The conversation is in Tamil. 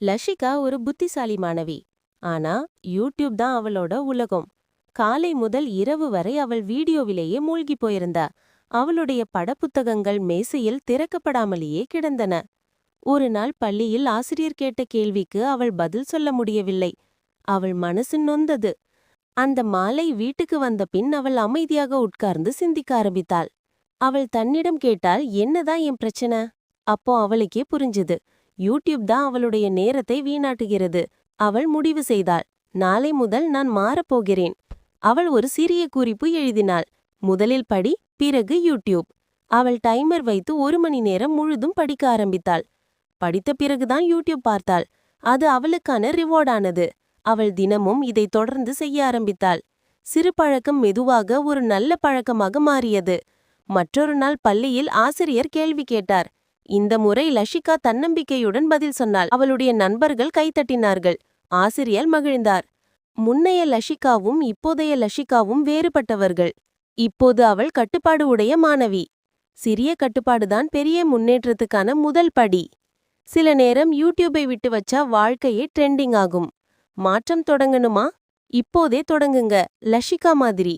லஷிகா ஒரு புத்திசாலி மாணவி. ஆனா யூடியூப் தான் அவளோட உலகம். காலை முதல் இரவு வரை அவள் வீடியோவிலேயே மூழ்கிப் போயிருந்தா. அவளுடைய படப்புத்தகங்கள் மேசையில் திறக்கப்படாமலேயே கிடந்தன. ஒரு நாள் பள்ளியில் ஆசிரியர் கேட்ட கேள்விக்கு அவள் பதில் சொல்ல முடியவில்லை. அவள் மனசு நொந்தது. அந்த மாலை வீட்டுக்கு வந்த பின் அவள் அமைதியாக உட்கார்ந்து சிந்திக்க ஆரம்பித்தாள். அவள் தன்னிடம் கேட்டால், என்னதான் என் பிரச்சனை? அப்போ அவளுக்கே புரிஞ்சுது. யூடியூப் தான் அவளுடைய நேரத்தை வீணாட்டுகிறது. அவள் முடிவு செய்தாள், நாளை முதல் நான் மாறப்போகிறேன். அவள் ஒரு சிறிய குறிப்பு எழுதினாள். முதலில் படி, பிறகு யூடியூப். அவள் டைமர் வைத்து 1 மணி நேரம் முழுதும் படிக்க ஆரம்பித்தாள். படித்த பிறகுதான் யூடியூப் பார்த்தாள். அது அவளுக்கான ரிவார்டானது. அவள் தினமும் இதை தொடர்ந்து செய்ய ஆரம்பித்தாள். சிறு பழக்கம் மெதுவாக ஒரு நல்ல பழக்கமாக மாறியது. மற்றொரு நாள் பள்ளியில் ஆசிரியர் கேள்வி கேட்டார். இந்த முறை லஷிகா தன்னம்பிக்கையுடன் பதில் சொன்னாள். அவளுடைய நண்பர்கள் கைத்தட்டினார்கள். ஆசிரியர் மகிழ்ந்தார். முன்னைய லஷிகாவும் இப்போதைய லஷிகாவும் வேறுபட்டவர்கள். இப்போது அவள் கட்டுப்பாடு உடைய மாணவி. சிறிய கட்டுப்பாடுதான் பெரிய முன்னேற்றத்துக்கான முதல் படி. சில நேரம் யூடியூபை விட்டு வச்சா வாழ்க்கையே ட்ரெண்டிங் ஆகும். மாற்றம் தொடங்கணுமா? இப்போதே தொடங்குங்க, லஷிகா மாதிரி.